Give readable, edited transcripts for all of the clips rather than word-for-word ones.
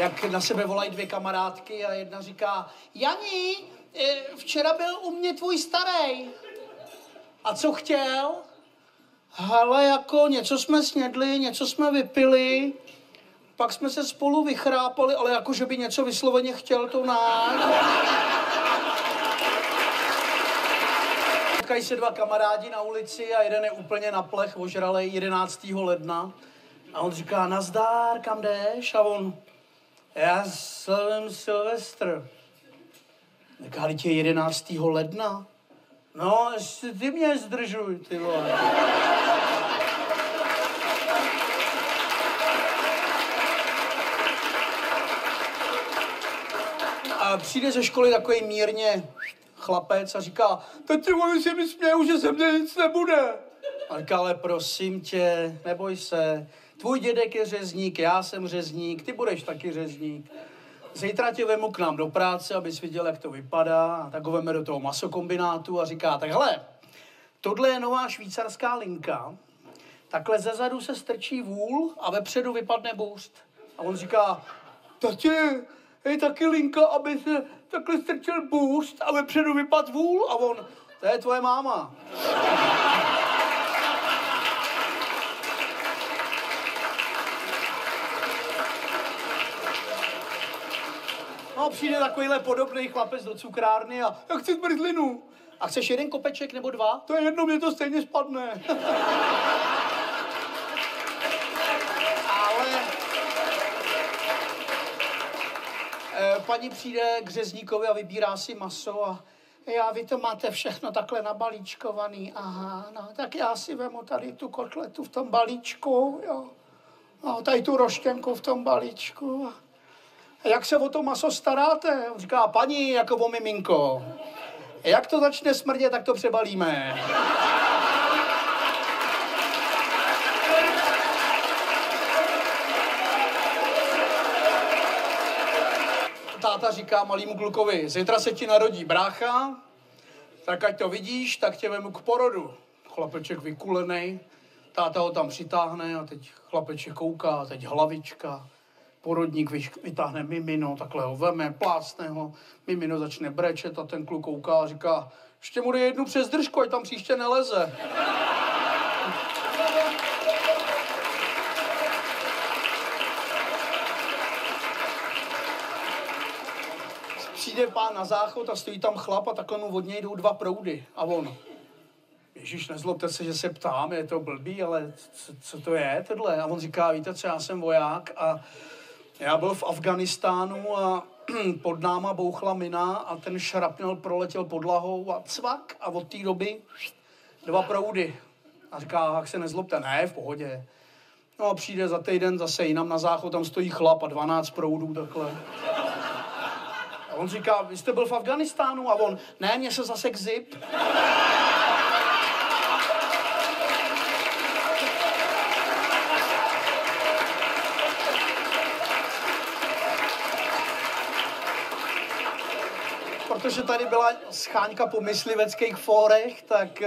jak na sebe volají dvě kamarádky a jedna říká, Jani, včera byl u mě tvůj starý. A co chtěl? Hele, jako něco jsme snědli, něco jsme vypili, pak jsme se spolu vychrápali, ale jako, že by něco vysloveně chtěl, to náš. Potkají se dva kamarádi na ulici a jeden je úplně na plech, ožralej 11. ledna. A on říká, nazdár, kam jdeš? A on, já slavím Silvestr. Říká, teď je 11. ledna. No, ještě ty mě zdržuj, ty vole. A přijde ze školy takový mírně chlapec a říká, tati, oni si mi smějou, že ze mě nic nebude. A říká, ale prosím tě, neboj se, tvůj dědek je řezník, já jsem řezník, ty budeš taky řezník. Zítra tě vemu k nám do práce, abys viděl, jak to vypadá. A tak ho veme do toho masokombinátu a říká, tak hele, tohle je nová švýcarská linka, takhle zezadu se strčí vůl a vepředu vypadne bůřt. A on říká, tati, je taky linka, aby se takhle strčil bůřt a vepředu vypadl vůl. A on, to je tvoje máma. No, přijde takovýhle podobný chlapec do cukrárny a já chci zmrzlinu. A chceš jeden kopeček nebo dva? To je jedno, mě to stejně spadne. Ale paní přijde k řezníkovi a vybírá si maso a vy to máte všechno takhle nabalíčkovaný. Aha, no, tak já si vemu tady tu kotletu v tom balíčku, jo. No, tady tu roštěnku v tom balíčku. Jak se o to maso staráte? On říká, paní, jako o miminko. Jak to začne smrdět, tak to přebalíme. Táta říká malýmu klukovi, zítra se ti narodí brácha, tak ať to vidíš, tak tě vemu k porodu. Chlapeček vykulenej, táta ho tam přitáhne a teď chlapeček kouká, a teď hlavička. Porodník vytáhne mimino, takhle ho veme, plácne ho, mimino začne brečet a ten kluk kouká a říká, ještě mu dej jednu přes držku, ať tam příště neleze. Přijde pán na záchod a stojí tam chlap a takhle mu od něj jdou dva proudy. A on, Ježíš, nezlobte se, že se ptám, je to blbý, ale co to je tohle? A on říká, víte co, já jsem voják a já byl v Afghánistánu a pod náma bouchla mina a ten šrapnel proletěl podlahou a cvak a od té doby dva proudy. A říká, jak se nezlobte, ne, v pohodě. No a přijde za týden zase jinam na záchod, tam stojí chlap a 12 proudů takhle. A on říká, vy jste byl v Afghánistánu? A on, ne, mně se zasek zip. Protože tady byla scháňka po mysliveckých fórech, tak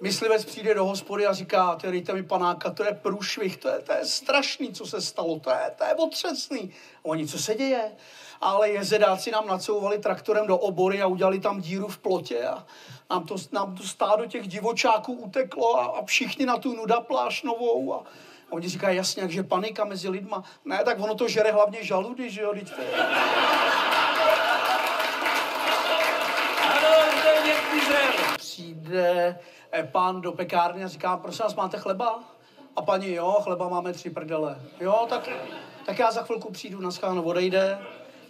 myslivec přijde do hospody a říká, dejte mi panáka, to je průšvih, to je strašný, co se stalo, to je otřesný. A oni, co se děje? Ale jezedáci nám nacouvali traktorem do obory a udělali tam díru v plotě a nám to stádo těch divočáků uteklo a všichni na tu nuda plášnovou a oni říkají, jasně, jakže panika mezi lidma. Ne, tak ono to žere hlavně žaludy, že jo, Přijde pán do pekárny a říká, prosím vás, máte chleba? A paní, jo, chleba máme 3 prdele. Jo, tak já za chvilku přijdu, nascháno odejde,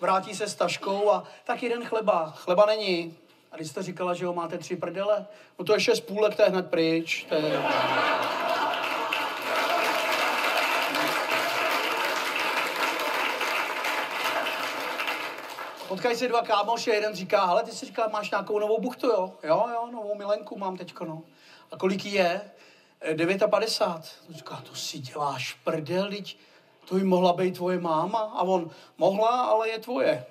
vrátí se s taškou a tak jeden chleba. Chleba není. A když jste říkala, že ho máte 3 prdele, no to je 6 půlek, to je hned pryč. To je... Potkají se dva kámoši a jeden říká, hele, ty si říkal, máš nějakou novou buchtu, jo? Jo, novou milenku mám teďko, no. A kolik jí je? 59. Říká, to si děláš prdel, teď to by mohla být tvoje máma. A on, mohla, ale je tvoje.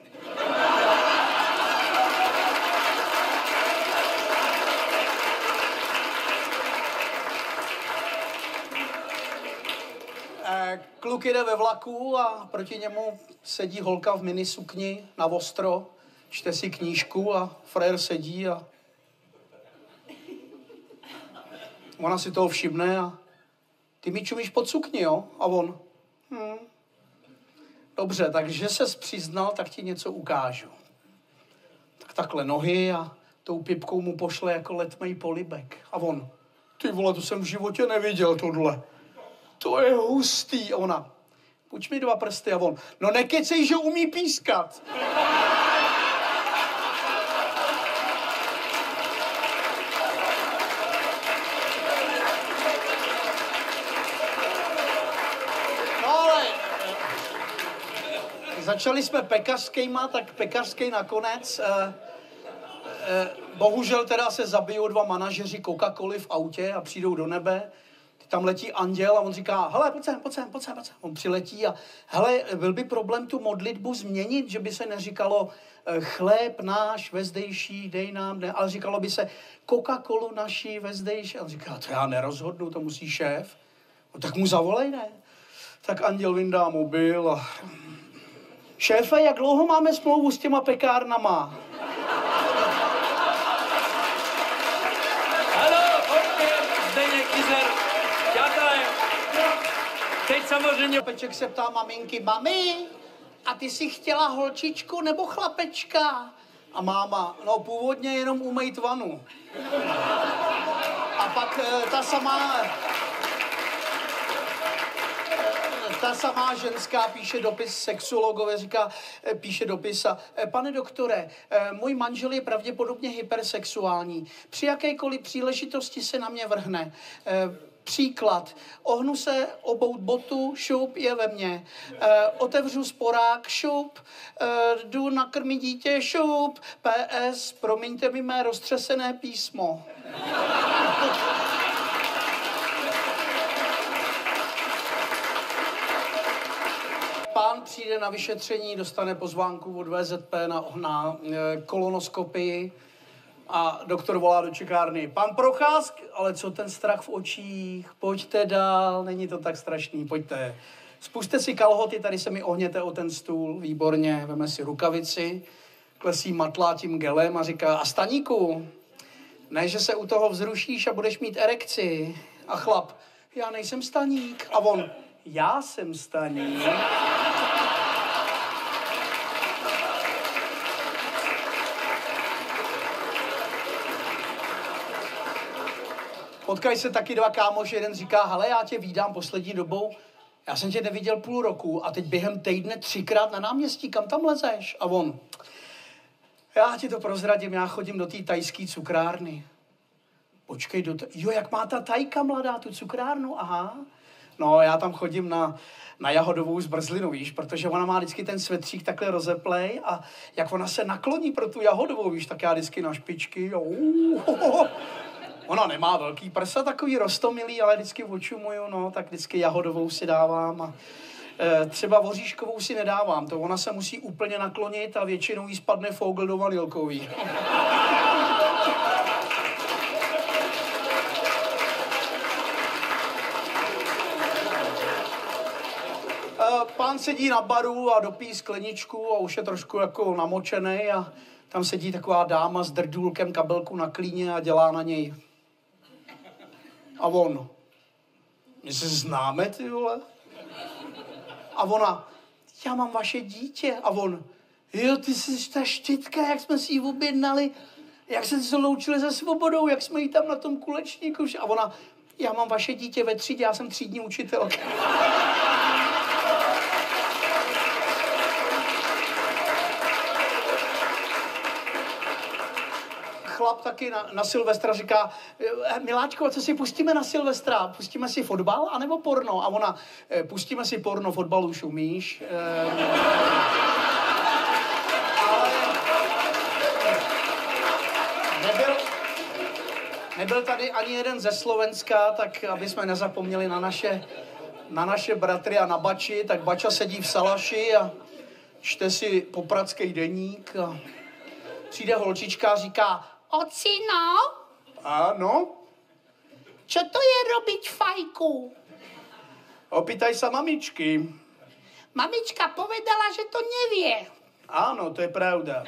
Kluk jede ve vlaku a proti němu sedí holka v minisukni na ostro, čte si knížku a frajer sedí a ona si toho všimne a ty mi čumíš pod sukni, jo? A on, Dobře, takže ses přiznal, tak ti něco ukážu. Tak takhle nohy a tou pipkou mu pošle jako letmej polibek. A on, ty vole, to jsem v životě neviděl tohle. To je hustý. A ona, půjč mi 2 prsty. A on, no nekecej, že umí pískat. Začali jsme pekařskýma, tak pekařský nakonec. Bohužel teda se zabijou 2 manažeři Coca-Coly v autě a přijdou do nebe. Tam letí anděl a on říká, hele, pojď sem. On přiletí a hele, byl by problém tu modlitbu změnit, že by se neříkalo chléb náš vezdejší, dej nám, ne, ale říkalo by se Coca-Colu naší vezdejší. A on říká, to já nerozhodnu, to musí šéf. No, tak mu zavolej, ne? Tak anděl vyndá mobil a... Šéfe, jak dlouho máme smlouvu s těma pekárnama? Haló, Zdeněk Kizer, ďakujem. Teď samozřejmě... Peček se ptá maminky, mami, a ty jsi chtěla holčičku nebo chlapečka? A máma, no původně jenom umejt vanu. A pak ta samá ženská píše dopis sexuologovi, píše dopis a pane doktore, můj manžel je pravděpodobně hypersexuální. Při jakékoliv příležitosti se na mě vrhne. Příklad. Ohnu se obout botu, šup, je ve mně. Otevřu sporák, šup. Jdu nakrmit dítě, šup. PS, promiňte mi mé roztřesené písmo. Pán přijde na vyšetření, dostane pozvánku od VZP na kolonoskopii a doktor volá do čekárny. Pan Procházk, ale co ten strach v očích? Pojďte dál, není to tak strašný, pojďte. Spuste si kalhoty, tady se mi ohněte o ten stůl, výborně, veme si rukavici, klesí matlá tím gelem a říká, a Staníku, ne, že se u toho vzrušíš a budeš mít erekci. A chlap, já nejsem Staník. A on, já jsem Staník. Potkají se taky 2 kámoši, jeden říká, hele, já tě vídám poslední dobou, já jsem tě neviděl půl roku a teď během týdne 3krát na náměstí, kam tam lezeš? A on, já ti to prozradím, já chodím do té tajské cukrárny. Počkej, jo, jak má ta Tajka mladá tu cukrárnu, aha. No, já tam chodím na jahodovou zbrzlinu, víš, protože ona má vždycky ten svetřík takhle rozeplej a jak ona se nakloní pro tu jahodovou, víš, tak já vždycky na špičky, Ona nemá velký prsa, takový roztomilý, ale vždycky očumuju, no, tak vždycky jahodovou si dávám a třeba voříškovou si nedávám, to ona se musí úplně naklonit a většinou jí spadne fogl do vanilkový. Pán sedí na baru a dopíjí skleničku a už je trošku jako namočený a tam sedí taková dáma s drdůlkem kabelku na klíně a dělá na něj. A on, my se známe, ty vole? A ona, já mám vaše dítě. A on, jo, ty jsi ta štětka, jak jsme si ji objednali, jak jsme se loučili se Svobodou, jak jsme jí tam na tom kulečníku. A ona, já mám vaše dítě ve třídě, já jsem třídní učitelka. Chlap taky na Silvestra říká, miláčko, co si pustíme na Silvestra? Pustíme si fotbal anebo porno? A ona, pustíme si porno, fotbal už umíš. Ale nebyl tady ani jeden ze Slovenska, tak aby jsme nezapomněli na naše bratry a na Bači, tak Bača sedí v salaši a čte si popradský deník a přijde holčička a říká, ocino? Ano? Čo to je robiť fajku? Opýtaj sa mamičky. Mamička povedala, že to nevie. Áno, to je pravda.